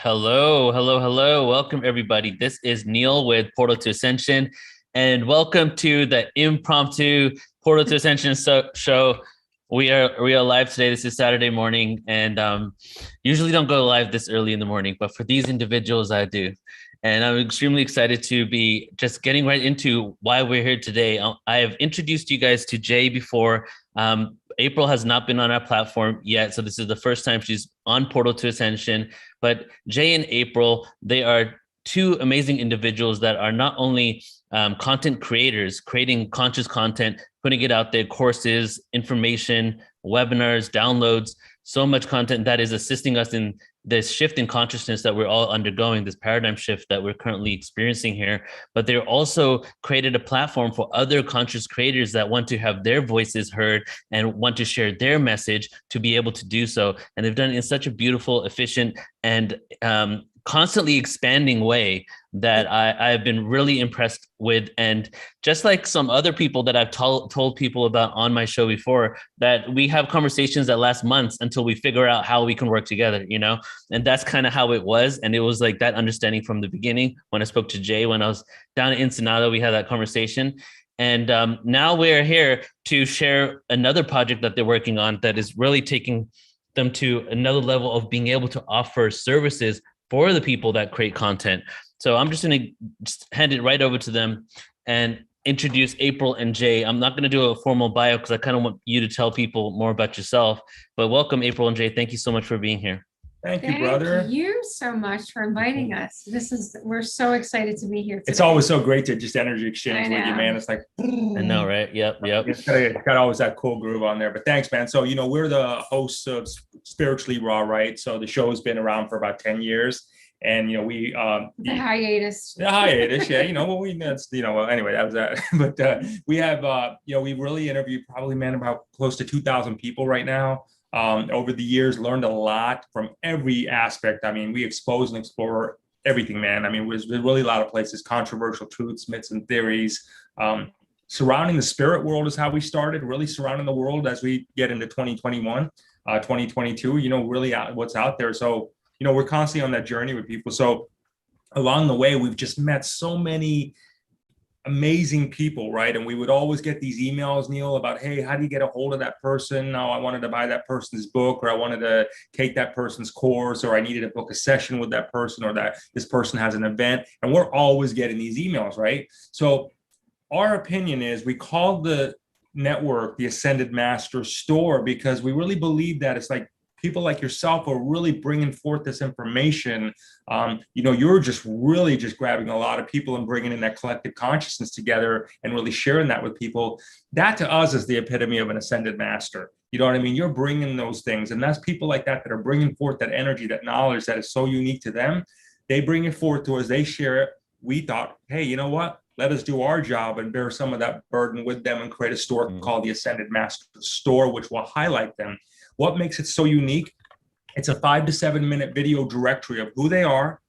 Hello, hello, hello. Welcome, everybody. This is Neil with Portal to Ascension, and welcome to the impromptu Portal to Ascension show. We are live today. This is Saturday morning, and usually don't go live this early in the morning, but for these individuals, I do. And I'm extremely excited to be just getting right into why we're here today. I have introduced you guys to Jay before. April has not been on our platform yet, so this is the first time she's on Portal to Ascension. But Jay and April, they are two amazing individuals that are not only content creators, creating conscious content, putting it out there, courses, information, webinars, downloads, so much content that is assisting us in this shift in consciousness that we're all undergoing, this paradigm shift that we're currently experiencing here. But they're also created a platform for other conscious creators that want to have their voices heard and want to share their message to be able to do so. And they've done it in such a beautiful, efficient, and constantly expanding way that I've been really impressed with. And just like some other people that I've told people about on my show before, that we have conversations that last months until we figure out how we can work together, you know? And that's kind of how it was. And it was like that understanding from the beginning. When I spoke to Jay, when I was down in Ensenada, we had that conversation. And now we're here to share another project that they're working on that is really taking them to another level of being able to offer services for the people that create content. So I'm just going to hand it right over to them and introduce April and Jay. I'm not going to do a formal bio because I kind of want you to tell people more about yourself. But welcome, April and Jay. Thank you so much for being here. Thank you, brother. Thank you so much for inviting us. We're so excited to be here today. It's always so great to just energy exchange with you, man. It's like, I know, right? Yep. It's got always that cool groove on there. But thanks, man. So, we're the hosts of Spiritually Raw, right? So the show's been around for about 10 years. And we the hiatus, yeah, anyway, that was that. But we have we really interviewed probably, man, about close to 2,000 people right now. Over the years, learned a lot from every aspect. I mean, we expose and explore everything, man. I mean, there's really a lot of places, controversial truths, myths, and theories. Surrounding the spirit world is how we started, really surrounding the world as we get into 2021, 2022, really what's out there. So, we're constantly on that journey with people. So along the way, we've just met so many amazing people, right? And we would always get these emails, Neil, about, hey, how do you get a hold of that person? Oh, I wanted to buy that person's book, or I wanted to take that person's course, or I needed to book a session with that person, or that this person has an event. And we're always getting these emails, right? So our opinion is we call the network the Ascended Master Store because we really believe that it's like people like yourself are really bringing forth this information. You're just really just grabbing a lot of people and bringing in that collective consciousness together and really sharing that with people. That to us is the epitome of an ascended master. You know what I mean? You're bringing those things, and that's people like that are bringing forth that energy, that knowledge that is so unique to them. They bring it forth to us. They share it. We thought, hey, you know what? Let us do our job and bear some of that burden with them and create a store called the Ascended Master Store, which will highlight them. What makes it so unique? It's a 5 to 7 minute video directory of who they are,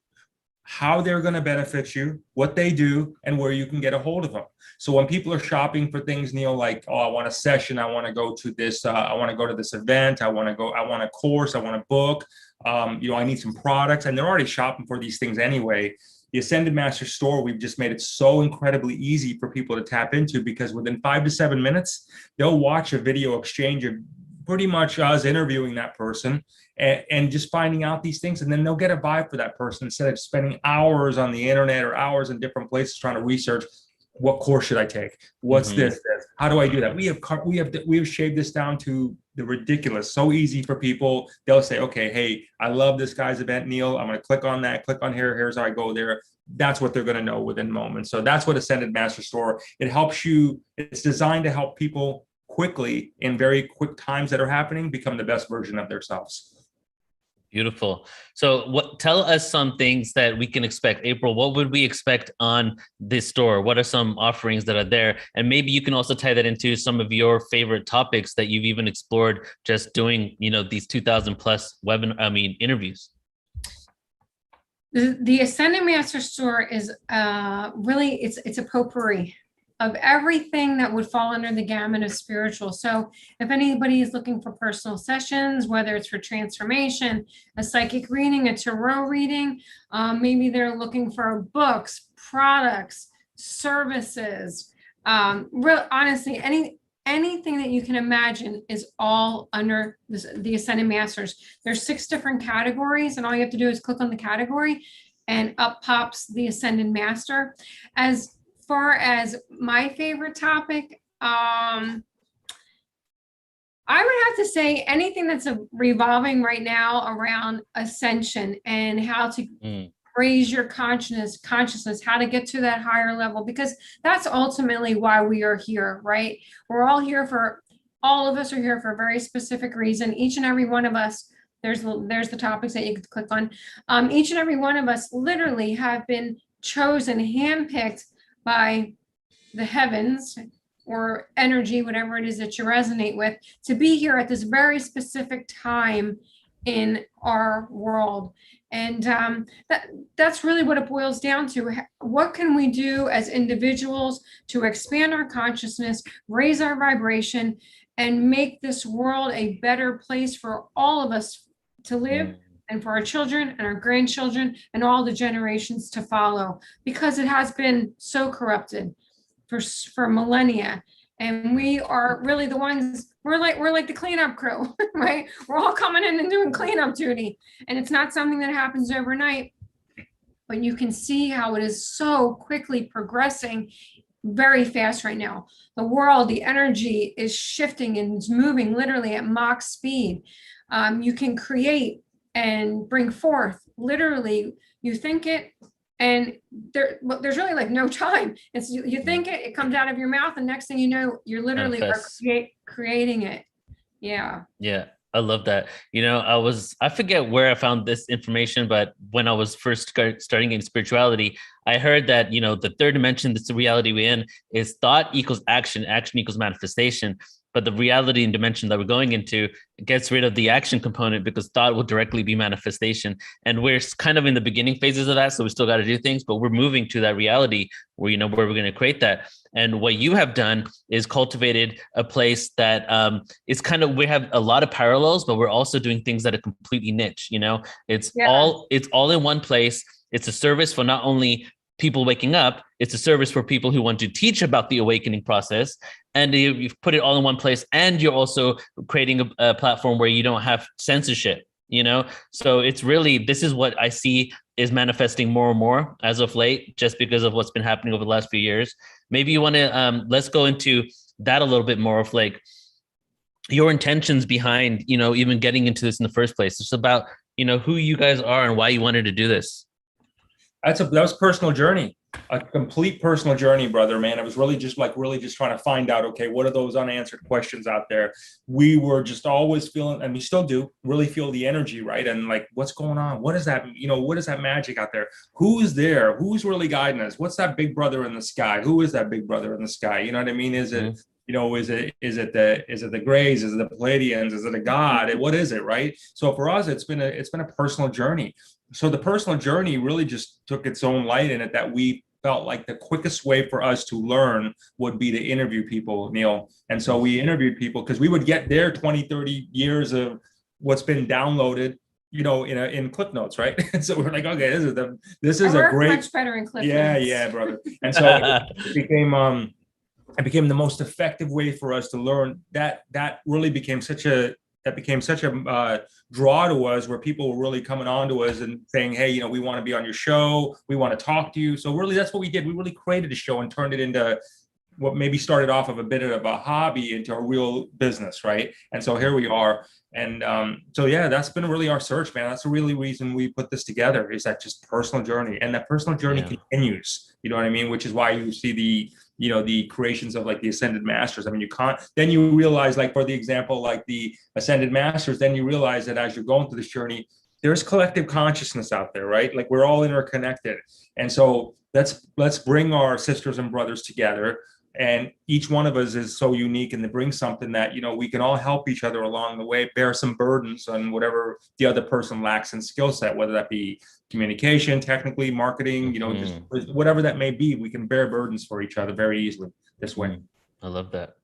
how they're going to benefit you, what they do, and where you can get a hold of them. So when people are shopping for things, Neil, like, oh, I want a session, I want to go to this, I want to go to this event, I want a course, I want a book, I need some products, and they're already shopping for these things anyway. The Ascended Master Store, we've just made it so incredibly easy for people to tap into, because within 5 to 7 minutes, they'll watch a video exchange of pretty much us interviewing that person and just finding out these things. And then they'll get a vibe for that person instead of spending hours on the internet or hours in different places trying to research what course should I take? What's this? How do I do that? We have shaved this down to the ridiculous. So easy for people. They'll say, okay, hey, I love this guy's event, Neil. I'm going to click on that, click on here. Here's how I go there. That's what they're going to know within moments. So that's what Ascended Master Store. It helps you. It's designed to help people quickly, in very quick times that are happening, become the best version of themselves. Beautiful. So tell us some things that we can expect. April, what would we expect on this store? What are some offerings that are there? And maybe you can also tie that into some of your favorite topics that you've even explored just doing, these 2,000 plus interviews. The Ascended Master Store is really, it's a potpourri. of everything that would fall under the gamut of spiritual. So if anybody is looking for personal sessions, whether it's for transformation, a psychic reading, a tarot reading, maybe they're looking for books, products, services, honestly, anything that you can imagine is all under the Ascended Masters. There's 6 different categories, and all you have to do is click on the category and up pops the Ascended Master. As far as my favorite topic, I would have to say anything that's revolving right now around ascension and how to raise your consciousness, how to get to that higher level, because that's ultimately why we are here, right? All of us are here for a very specific reason. Each and every one of us, there's the topics that you could click on. Each and every one of us literally have been chosen, handpicked by the heavens or energy, whatever it is that you resonate with, to be here at this very specific time in our world. And that's really what it boils down to. What can we do as individuals to expand our consciousness, raise our vibration, and make this world a better place for all of us to live, and for our children and our grandchildren and all the generations to follow, because it has been so corrupted for millennia. And we are really the ones, we're like the cleanup crew, right? We're all coming in and doing cleanup duty. And it's not something that happens overnight, but you can see how it is so quickly progressing very fast right now. The world, the energy is shifting and it's moving literally at Mach speed. You can create and bring forth, literally, you think it, and there's really like no time. It's you think it comes out of your mouth, and next thing you know, you're literally creating it. Yeah. Yeah, I love that. I forget where I found this information, but when I was first starting in spirituality, I heard that, the third dimension, this reality we're in, is thought equals action, action equals manifestation. But the reality and dimension that we're going into gets rid of the action component, because thought will directly be manifestation. And we're kind of in the beginning phases of that. So we still got to do things, but we're moving to that reality where, where we're going to create that. And what you have done is cultivated a place that is we have a lot of parallels, but we're also doing things that are completely niche. It's all in one place. It's a service for not only people waking up, it's a service for people who want to teach about the awakening process. And you've put it all in one place, and you're also creating a platform where you don't have censorship, So it's really, this is what I see is manifesting more and more as of late, just because of what's been happening over the last few years. Maybe you want to, let's go into that a little bit more, of like your intentions behind, even getting into this in the first place. It's about, who you guys are and why you wanted to do this. That was personal journey, a complete personal journey, brother, man. It was really just trying to find out, okay, what are those unanswered questions out there? We were just always feeling, and we still do, really feel the energy, right? And like, what's going on? What is that? What is that magic out there? Who's there? Who's really guiding us? What's that big brother in the sky? Who is that big brother in the sky? You know what I mean? Is it, is it the Greys? Is it the Palladians? Is it a god? What is it, right? So for us, it's been a personal journey. So the personal journey really just took its own light in it, that we felt like the quickest way for us to learn would be to interview people, Neil. And so we interviewed people because we would get their 20, 30 years of what's been downloaded, in Clip Notes, right? And so we're like, okay, this is a great, much better in Clip Notes. Yeah, brother. And so it became the most effective way for us to learn. That really became such a draw to us, where people were really coming on to us and saying, hey, we want to be on your show. We want to talk to you. So really, that's what we did. We really created a show and turned it into what maybe started off of a bit of a hobby into a real business, right? And so here we are. And so, yeah, that's been really our search, man. That's the really reason we put this together, is that just personal journey. And that personal journey continues, you know what I mean? Which is why you see the creations of like the Ascended Masters. I mean, then you realize, like, for the example, like the Ascended Masters, then you realize that as you're going through this journey, there's collective consciousness out there, right? Like, we're all interconnected. And so let's bring our sisters and brothers together. And each one of us is so unique, and to bring something that, we can all help each other along the way, bear some burdens on whatever the other person lacks in skill set, whether that be communication, technically, marketing, just whatever that may be. We can bear burdens for each other very easily this way. I love that.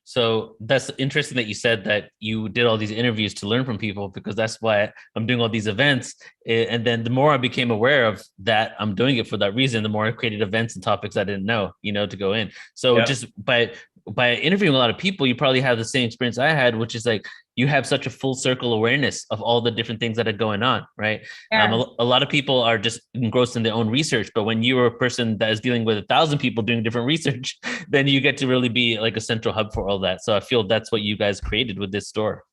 So that's interesting that you said that you did all these interviews to learn from people, because that's why I'm doing all these events. And then the more I became aware of that, I'm doing it for that reason. The more I created events and topics I didn't know, to go in. So just by interviewing a lot of people, you probably have the same experience I had, which is like, you have such a full circle awareness of all the different things that are going on, right? Yeah. A lot of people are just engrossed in their own research, but when you're a person that is dealing with 1,000 people doing different research, then you get to really be like a central hub for all that. So I feel that's what you guys created with this store.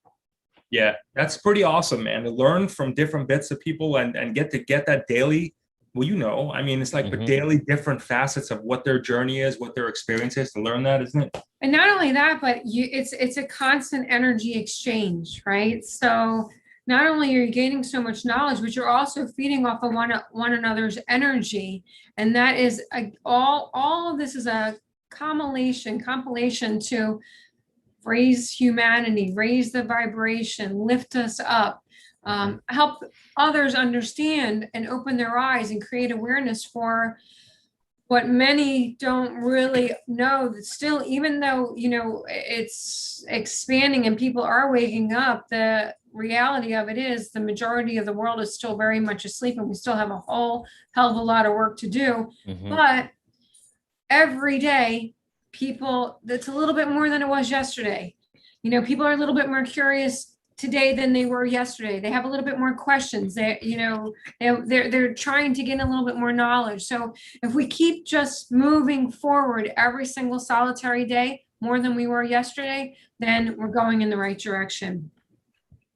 Yeah, that's pretty awesome, man, to learn from different bits of people and get that daily. Well, I mean, it's like the daily different facets of what their journey is, what their experience is, to learn that, isn't it? And not only that, but it's a constant energy exchange, right? So not only are you gaining so much knowledge, but you're also feeding off of one another's energy. And that is all of this is a compilation to raise humanity, raise the vibration, lift us up, help others understand and open their eyes and create awareness for what many don't really know. That still, even though, it's expanding and people are waking up, the reality of it is the majority of the world is still very much asleep, and we still have a whole hell of a lot of work to do. But every day, people, that's a little bit more than it was yesterday. People are a little bit more curious today than they were yesterday. They have a little bit more questions. They're trying to gain a little bit more knowledge. So if we keep just moving forward every single solitary day more than we were yesterday, then we're going in the right direction.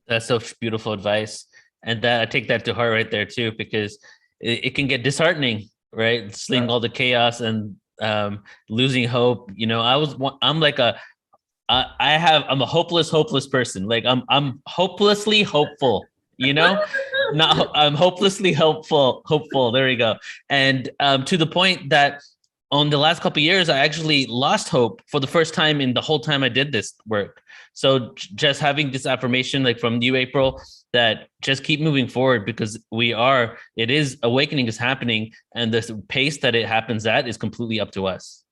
That's such beautiful advice. And that I take that to heart right there too, because it can get disheartening, right? Seeing all the chaos and losing hope. I'm a hopeless person. Like I'm hopelessly hopeful, I'm hopelessly hopeful. There we go. And to the point that on the last couple of years, I actually lost hope for the first time in the whole time I did this work. So just having this affirmation, like from you, April, that just keep moving forward, because awakening is happening, and the pace that it happens at is completely up to us.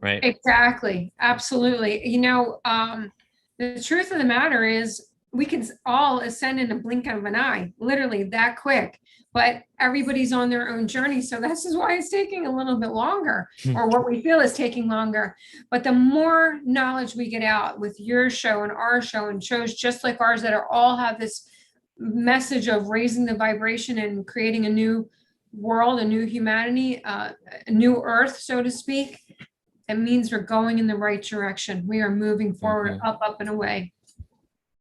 Right. Exactly. Absolutely. The truth of the matter is we can all ascend in a blink of an eye, literally that quick, but everybody's on their own journey. So this is why it's taking a little bit longer, or what we feel is taking longer. But the more knowledge we get out with your show and our show and shows just like ours that all have this message of raising the vibration and creating a new world, a new humanity, a new earth, so to speak, it means we're going in the right direction. We are moving forward, up and away.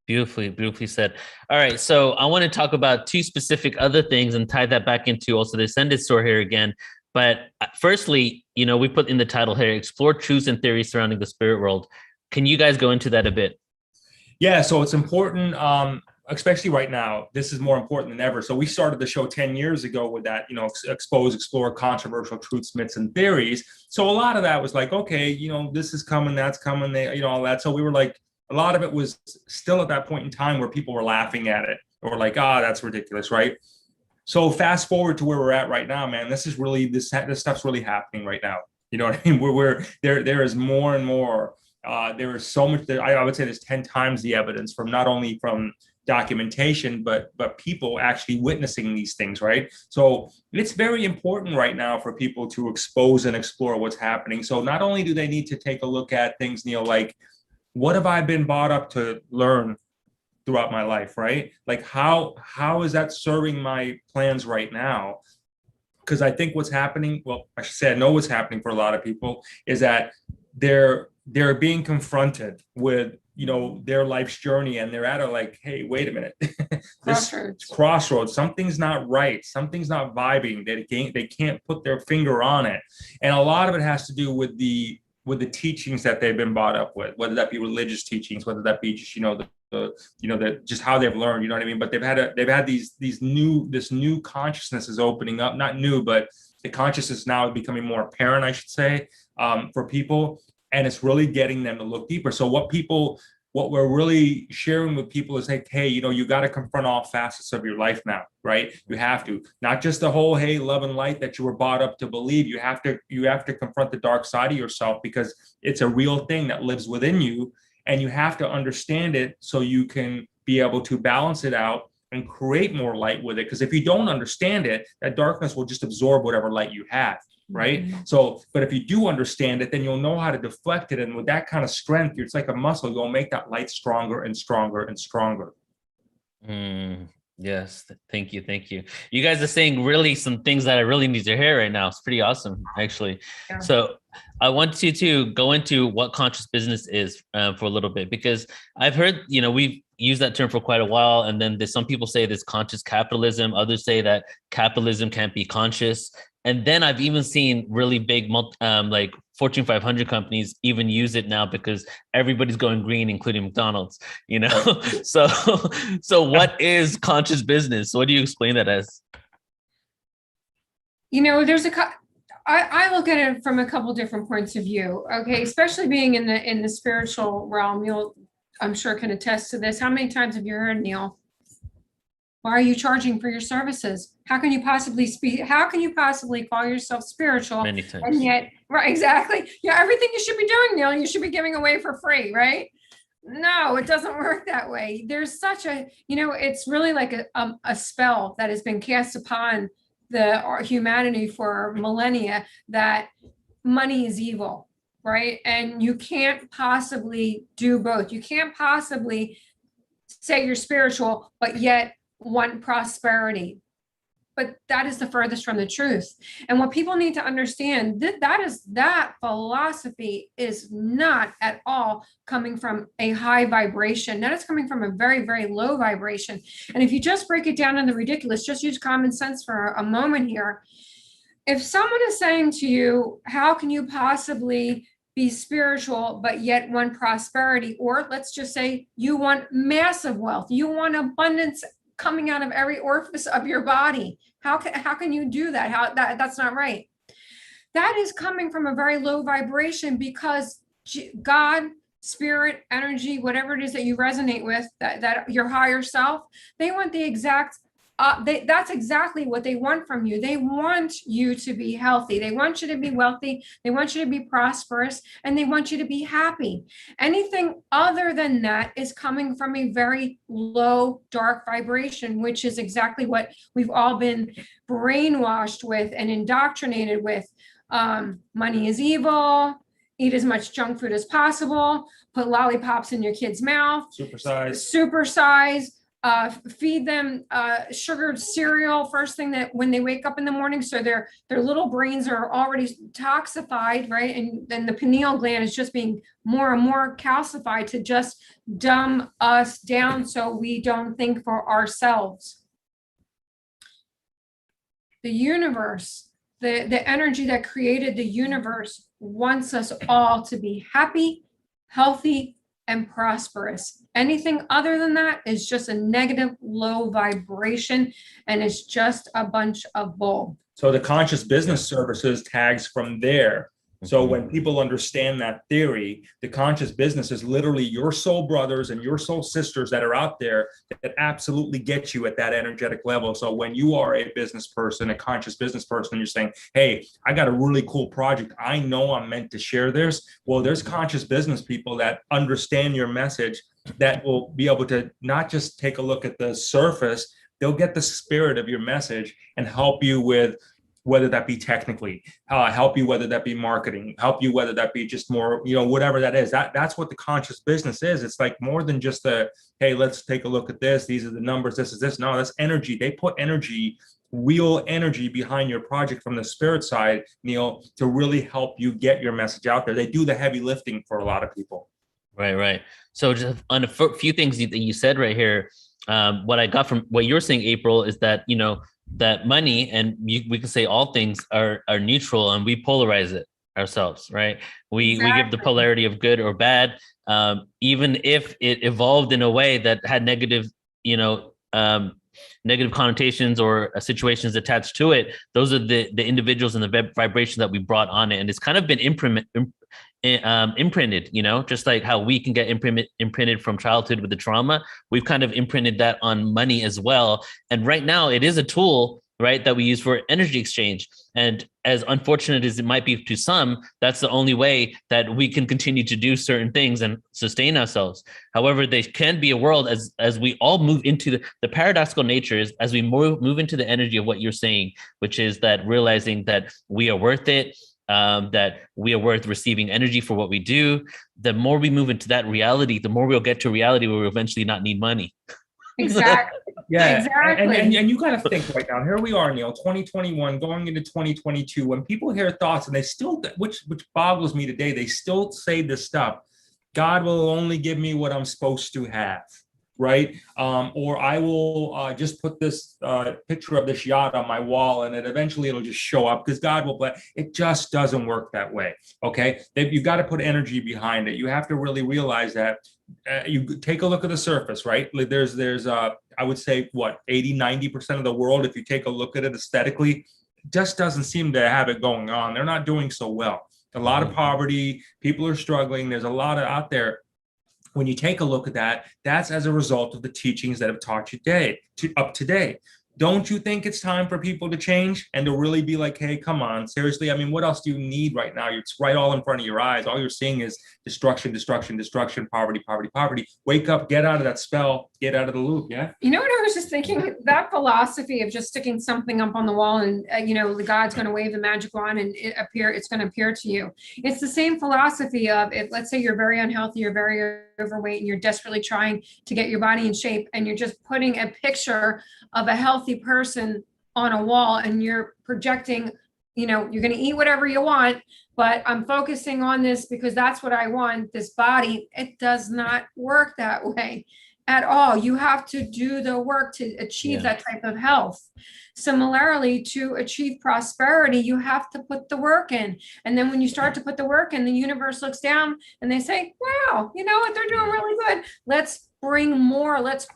Beautifully said. All right. So I want to talk about two specific other things and tie that back into also the Ascended Store here again. But firstly, we put in the title here, explore truths and theories surrounding the spirit world. Can you guys go into that a bit? Yeah. So it's important, especially right now. This is more important than ever. So we started the show 10 years ago with that, expose, explore controversial truths, myths, and theories. So a lot of that was like, okay, this is coming, that's coming, all that. So we were like, a lot of it was still at that point in time where people were laughing at it, or like, that's ridiculous, right? So fast forward to where we're at right now, man. This is really this stuff's really happening right now. You know what I mean? We're there is more and more. There is so much. I would say there's 10 times the evidence from not only from documentation, but people actually witnessing these things, right? So it's very important right now for people to expose and explore what's happening. So not only do they need to take a look at things, Neil, like, what have I been brought up to learn throughout my life, right? Like how is that serving my plans right now? Because I think what's happening, well, I should say I know what's happening for a lot of people, is that they're being confronted with their life's journey, and they're at a like, hey, wait a minute, this crossroads, something's not right, something's not vibing. They can't put their finger on it, and a lot of it has to do with the teachings that they've been brought up with, whether that be religious teachings, whether that be just just how they've learned, you know what I mean? But they've had this new consciousness is opening up, not new, but the consciousness now is becoming more apparent, I should say, for people, and it's really getting them to look deeper. So what we're really sharing with people is like, hey, you got to confront all facets of your life now, right? You have to, not just the whole, hey, love and light that you were brought up to believe. You have to confront the dark side of yourself, because it's a real thing that lives within you, and you have to understand it so you can be able to balance it out and create more light with it. Because if you don't understand it, that darkness will just absorb whatever light you have. Right. Mhm. So, but if you do understand it, then you'll know how to deflect it. And with that kind of strength, it's like a muscle. You'll make that light stronger and stronger and stronger. Yes. Thank you. Thank you. You guys are saying really some things that I really need to hear right now. It's pretty awesome, actually. Yeah. So I want you to go into what conscious business is for a little bit, because I've heard, we've used that term for quite a while. And then there's some people say there's conscious capitalism. Others say that capitalism can't be conscious. And then I've even seen really big, like Fortune 500 companies even use it now because everybody's going green, including McDonald's, So what is conscious business? What do you explain that as? I look at it from a couple different points of view. Okay. Especially being in the spiritual realm, I'm sure can attest to this. How many times have you heard, Neil? Why are you charging for your services? How can you possibly call yourself spiritual? Many times. And yet, right, exactly. Yeah, everything you should be doing, Neil, you should be giving away for free, right? No, it doesn't work that way. There's such it's really like a spell that has been cast upon the humanity for millennia that money is evil, right? And you can't possibly do both. You can't possibly say you're spiritual, but yet want prosperity. But that is the furthest from the truth. And what people need to understand, that philosophy is not at all coming from a high vibration. That is coming from a very, very low vibration. And if you just break it down in the ridiculous, just use common sense for a moment here. If someone is saying to you, how can you possibly be spiritual, but yet want prosperity? Or let's just say you want massive wealth, you want abundance coming out of every orifice of your body. How can you do that? That's not right. That is coming from a very low vibration, because God, spirit, energy, whatever it is that you resonate with, that your higher self, they want the exact that's exactly what they want from you. They want you to be healthy. They want you to be wealthy. They want you to be prosperous, and they want you to be happy. Anything other than that is coming from a very low, dark vibration, which is exactly what we've all been brainwashed with and indoctrinated with. Money is evil. Eat as much junk food as possible. Put lollipops in your kid's mouth. Supersize. Feed them sugared cereal first thing that when they wake up in the morning, so their little brains are already toxified, right? And then the pineal gland is just being more and more calcified to just dumb us down so we don't think for ourselves. The universe, the energy that created the universe wants us all to be happy, healthy, and prosperous. Anything other than that is just a negative, low vibration, and it's just a bunch of bull. So the conscious business services tags from there. So when people understand that theory, the conscious business is literally your soul brothers and your soul sisters that are out there that absolutely get you at that energetic level. So when you are a business person, a conscious business person, you're saying, hey, I got a really cool project. I know I'm meant to share this. Well, there's conscious business people that understand your message, that will be able to not just take a look at the surface, they'll get the spirit of your message and help you with, whether that be technically, help you, whether that be marketing, help you, whether that be just more, whatever that is. That's what the conscious business is. It's like more than just hey, let's take a look at this. These are the numbers. This is this. No, that's energy. They put energy, real energy behind your project from the spirit side, Neil, to really help you get your message out there. They do the heavy lifting for a lot of people. Right. So just on a few things that you said right here, what I got from what you're saying, April, is that, that money, and we can say all things are neutral, and we polarize it ourselves, right? We give the polarity of good or bad, even if it evolved in a way that had negative, negative connotations or situations attached to it, those are the individuals and the vibration that we brought on it. And it's kind of been imprinted, just like how we can get imprinted from childhood with the trauma. We've kind of imprinted that on money as well. And right now it is a tool, right, that we use for energy exchange. And as unfortunate as it might be to some, that's the only way that we can continue to do certain things and sustain ourselves. However, there can be a world as we all move into the paradoxical nature is as we move into the energy of what you're saying, which is that realizing that we are worth it, that we are worth receiving energy for what we do. The more we move into that reality, the more we'll get to reality where we'll eventually not need money. Exactly. Yeah, exactly. And you got to think right now. Here we are, Neil, 2021, going into 2022. When people hear thoughts, and they still, which boggles me today, they still say this stuff. God will only give me what I'm supposed to have, right? Or I will just put this picture of this yacht on my wall, and eventually it'll just show up because God will bless. It just doesn't work that way. Okay, you've got to put energy behind it. You have to really realize that. You take a look at the surface, right? There's I would say what 80-90% of the world, if you take a look at it aesthetically, just doesn't seem to have it going on. They're not doing so well. A lot of poverty, people are struggling. There's a lot of out there. When you take a look at that, that's as a result of the teachings that have taught you up to date. Don't you think it's time for people to change and to really be like, hey, come on, seriously? I mean, what else do you need right now? It's right all in front of your eyes. All you're seeing is destruction, destruction, destruction, poverty, poverty, poverty. Wake up, get out of that spell, get out of the loop, yeah? You know what I was just thinking? That philosophy of just sticking something up on the wall and, the God's going to wave the magic wand and it's going to appear to you. It's the same philosophy of, if let's say you're very unhealthy, you're very overweight, and you're desperately trying to get your body in shape, and you're just putting a picture of a healthy person on a wall, and you're projecting, you're going to eat whatever you want, but I'm focusing on this because that's what I want, this body. It does not work that way at all. You have to do the work to achieve that type of health. Similarly, to achieve prosperity, you have to put the work in. And then when you start to put the work in, the universe looks down and they say, wow, you know what? They're doing really good. Let's bring more. Let's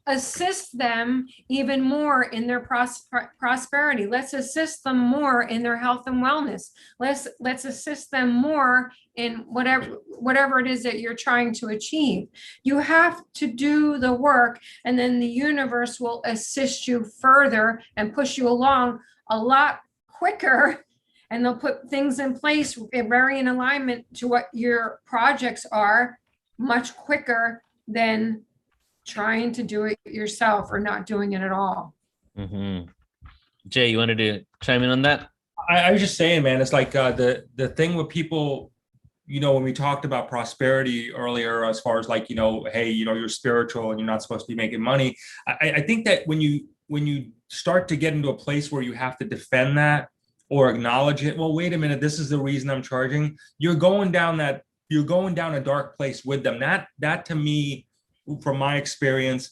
assist them even more in their prosperity. Let's assist them more in their health and wellness. Let's assist them more in whatever it is that you're trying to achieve. You have to do the work, and then the universe will assist you further and push you along a lot quicker, and they'll put things in place very in alignment to what your projects are much quicker than trying to do it yourself or not doing it at all. Mm-hmm. Jay, you wanted to chime in on that? I was just saying, man, it's like the thing with people, when we talked about prosperity earlier, as far as like, hey, you're spiritual and you're not supposed to be making money. I think that when you start to get into a place where you have to defend that or acknowledge it, well, wait a minute, this is the reason I'm charging. You're going down a dark place with them. That to me, from my experience,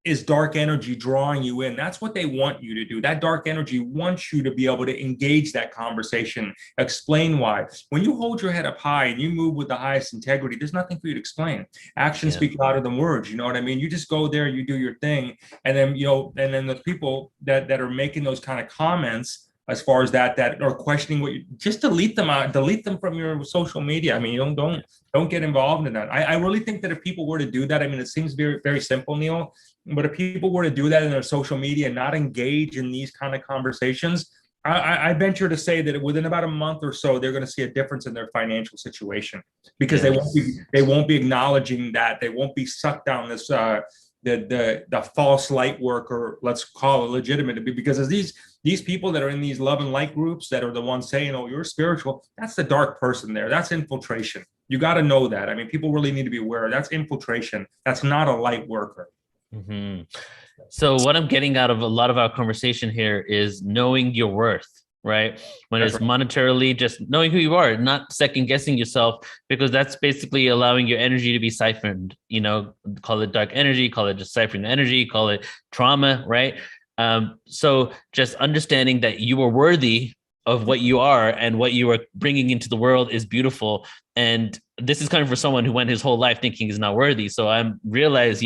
is dark energy drawing you in. That's what they want you to do. That dark energy wants you to be able to engage that conversation, explain why. When you hold your head up high and you move with the highest integrity, there's nothing for you to explain. Actions speak louder than words. You know what I mean? You just go there, you do your thing. And then, and then the people that are making those kind of comments, as far as that are questioning what just delete them from your social media. I mean, don't get involved in that. I really think that if people were to do that, I mean, it seems very, very simple, Neil, but if people were to do that in their social media and not engage in these kind of conversations, I venture to say that within about a month or so, they're going to see a difference in their financial situation, because they won't be acknowledging that. They won't be sucked down this the false light work, or let's call it legitimate, because as these people that are in these love and light groups that are the ones saying, oh, you're spiritual, that's the dark person there. That's infiltration. You got to know that. I mean, people really need to be aware. That's infiltration. That's not a light worker. Mm-hmm. So what I'm getting out of a lot of our conversation here is knowing your worth, right? When it's monetarily, just knowing who you are, not second guessing yourself, because that's basically allowing your energy to be siphoned, call it dark energy, call it just siphoning the energy, call it trauma, right? So just understanding that you are worthy of what you are and what you are bringing into the world is beautiful. And this is coming from someone who went his whole life thinking he's not worthy. So I realized,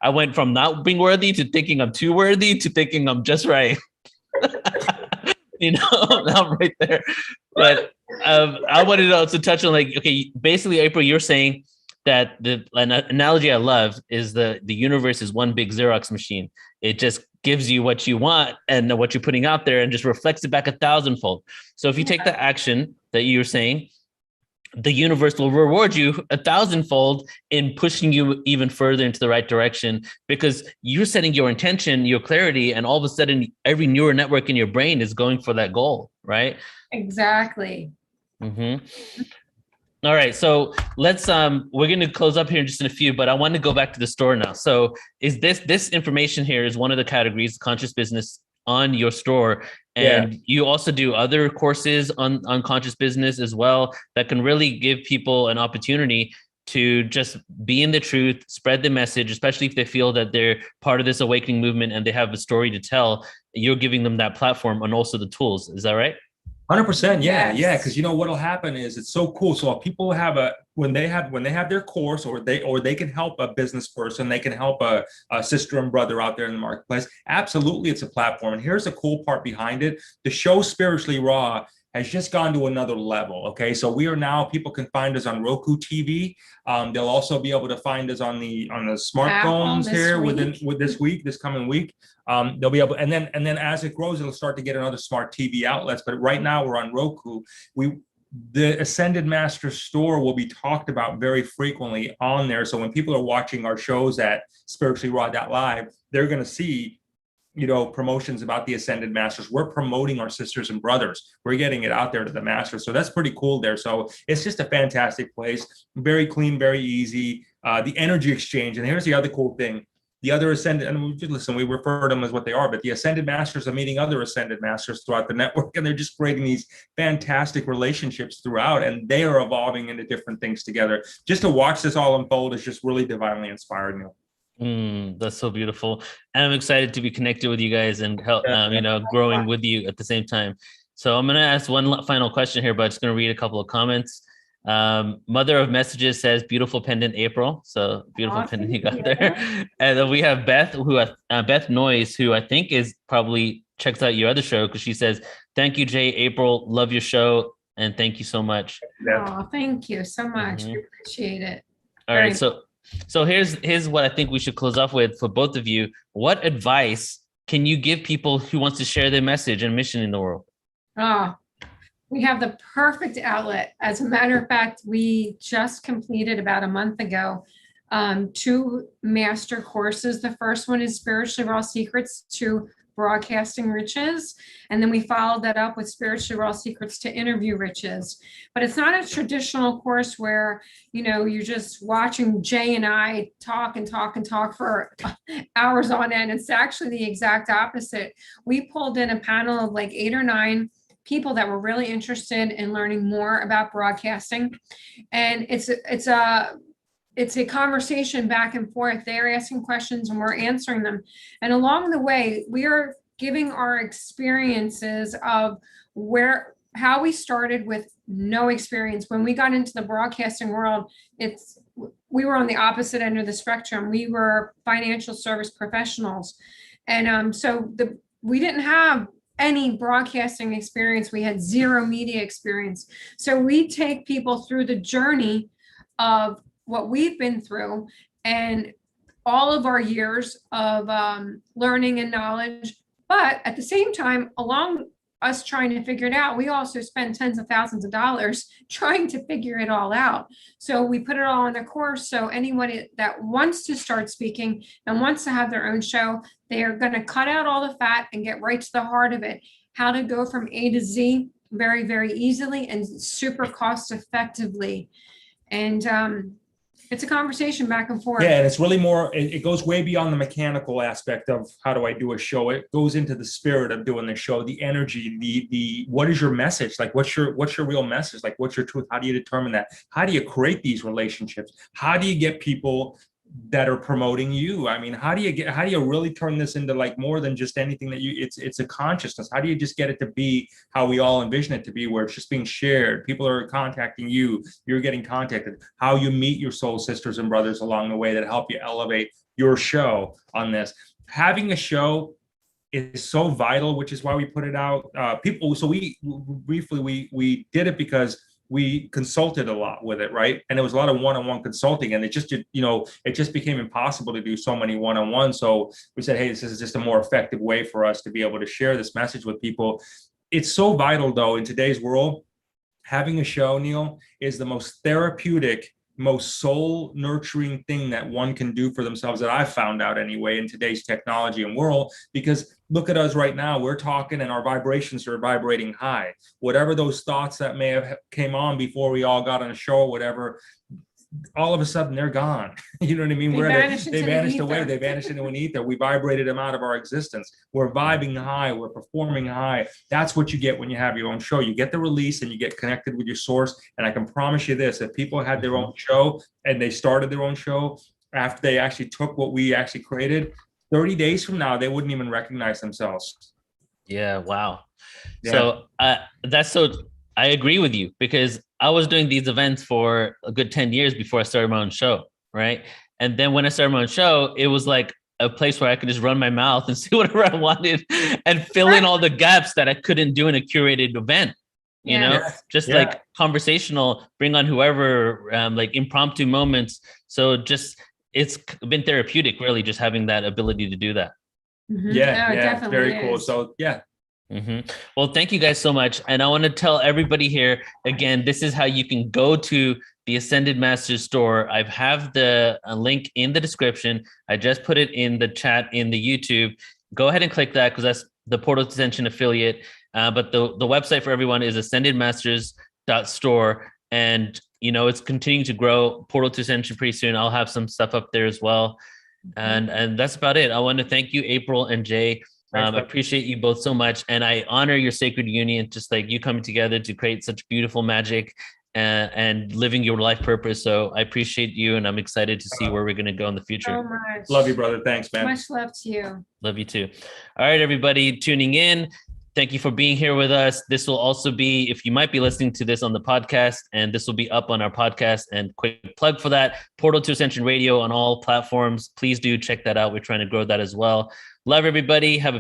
I went from not being worthy to thinking I'm too worthy to thinking I'm just right. I'm right there. But I wanted to also touch on okay, basically, April, you're saying that the analogy I love is the universe is one big Xerox machine. It just gives you what you want and what you're putting out there and just reflects it back 1,000-fold. So if you take the action that you're saying, the universe will reward you 1,000-fold in pushing you even further into the right direction, because you're setting your intention, your clarity, and all of a sudden every neural network in your brain is going for that goal, right? Exactly. Mm-hmm. All right, so let's we're going to close up here in just in a few, but I want to go back to the store now. So is this information here is one of the categories, conscious business, on your store, and you also do other courses on conscious business as well that can really give people an opportunity to just be in the truth, spread the message, especially if they feel that they're part of this awakening movement and they have a story to tell. You're giving them that platform and also the tools. Is that right? 100%. Yeah. Yes. Yeah. Because what'll happen is it's so cool. So if people have when they have their course, or they can help a business person, they can help a sister and brother out there in the marketplace. Absolutely. It's a platform. And here's the cool part behind it. The show Spiritually Raw has just gone to another level. Okay. So people can find us on Roku TV. They'll also be able to find us on the smartphones here this coming week. They'll be able, and then as it grows, it'll start to get another smart TV outlets. But right now we're on Roku. The Ascended Master store will be talked about very frequently on there. So when people are watching our shows at SpirituallyRaw.Live, they're going to see promotions about the Ascended Masters. We're promoting our sisters and brothers. We're getting it out there to the masters. So that's pretty cool there. So it's just a fantastic place. Very clean, very easy. The energy exchange. And here's the other cool thing. The other Ascended, and we refer to them as what they are, but the Ascended Masters are meeting other Ascended Masters throughout the network, and they're just creating these fantastic relationships throughout, and they are evolving into different things together. Just to watch this all unfold is just really divinely inspiring. That's so beautiful. And I'm excited to be connected with you guys and help, growing with you at the same time. So I'm going to ask one final question here, but I'm just going to read a couple of comments. Mother of Messages says, beautiful pendant, April. So beautiful pendant you got there. And then we have Beth, Beth Noyes, who I think is probably checks out your other show, because she says, thank you, Jay, April, love your show. And thank you so much. Oh, thank you so much. We appreciate it. All right. So here's what I think we should close off with for both of you. What advice can you give people who wants to share their message and mission in the world? Oh, we have the perfect outlet. As a matter of fact, we just completed about a month ago 2 master courses. The first one is Spiritually Raw Secrets to Broadcasting Riches. And then we followed that up with Spiritually Raw Secrets to Interview Riches. But it's not a traditional course where, you're just watching Jay and I talk for hours on end. It's actually the exact opposite. We pulled in a panel of like 8 or 9 people that were really interested in learning more about broadcasting. And it's a conversation back and forth. They're asking questions and we're answering them. And along the way, we are giving our experiences of how we started with no experience. When we got into the broadcasting world, we were on the opposite end of the spectrum. We were financial service professionals. And we didn't have any broadcasting experience. We had 0 media experience. So we take people through the journey of what we've been through and all of our years of learning and knowledge. But at the same time, along us trying to figure it out, we also spend tens of thousands of dollars trying to figure it all out. So we put it all in the course. So anyone that wants to start speaking and wants to have their own show, they are going to cut out all the fat and get right to the heart of it. How to go from A to Z very, very easily and super cost effectively. And it's a conversation back and forth. Yeah, and it's really more, it goes way beyond the mechanical aspect of how do I do a show. It goes into the spirit of doing the show, the energy, the what is your message? Like, what's your real message? Like, what's your truth? How do you determine that? How do you create these relationships? How do you get people that are promoting you. I mean, how do you really turn this into like more than just anything that it's a consciousness? How do you just get it to be how we all envision it to be, where it's just being shared? People are contacting you, you're getting contacted. How you meet your soul sisters and brothers along the way that help you elevate your show on this. Having a show is so vital, which is why we put it out. So we briefly, we did it because we consulted a lot with it, right? And it was a lot of one-on-one consulting, and it just became impossible to do so many one-on-one. So we said, hey, this is just a more effective way for us to be able to share this message with people. It's so vital, though, in today's world. Having a show, Neil, is the most therapeutic, most soul nurturing thing that one can do for themselves, that I've found out anyway, in today's technology and world. Because look at us right now, we're talking and our vibrations are vibrating high. Whatever those thoughts that may have came on before we all got on a show or whatever, all of a sudden they're gone. You know what I mean? They vanished away. They vanished into an ether. We vibrated them out of our existence. We're vibing high. We're performing high. That's what you get when you have your own show. You get the release and you get connected with your source. And I can promise you this, if people had their own show and they started their own show after they actually took what we actually created, 30 days from now, they wouldn't even recognize themselves. Yeah. Wow. Yeah. So I agree with you, because I was doing these events for a good 10 years before I started my own show. Right. And then when I started my own show, it was like a place where I could just run my mouth and say whatever I wanted and fill in all the gaps that I couldn't do in a curated event. You know, like conversational, bring on whoever, like impromptu moments. So it's been therapeutic, really, just having that ability to do that. Mm-hmm. Yeah, very cool. So Well, thank you guys so much. And I want to tell everybody here again, this is how you can go to the Ascended Masters store. I have the link in the description. I just put it in the chat in the YouTube. Go ahead and click that, because that's the Portal to Ascension affiliate. But the website for everyone is ascendedmasters.store. And, it's continuing to grow. Portal to Ascension pretty soon. I'll have some stuff up there as well. And that's about it. I want to thank you, April and Jay. I appreciate you both so much. And I honor your sacred union, just like you coming together to create such beautiful magic and living your life purpose. So I appreciate you, and I'm excited to see where we're going to go in the future. So much. Love you, brother. Thanks, man. Much love to you. Love you too. All right, everybody tuning in. Thank you for being here with us. This will also be, if you might be listening to this on the podcast, and this will be up on our podcast. And quick plug for that, Portal to Ascension Radio on all platforms. Please do check that out. We're trying to grow that as well. Love everybody. Have a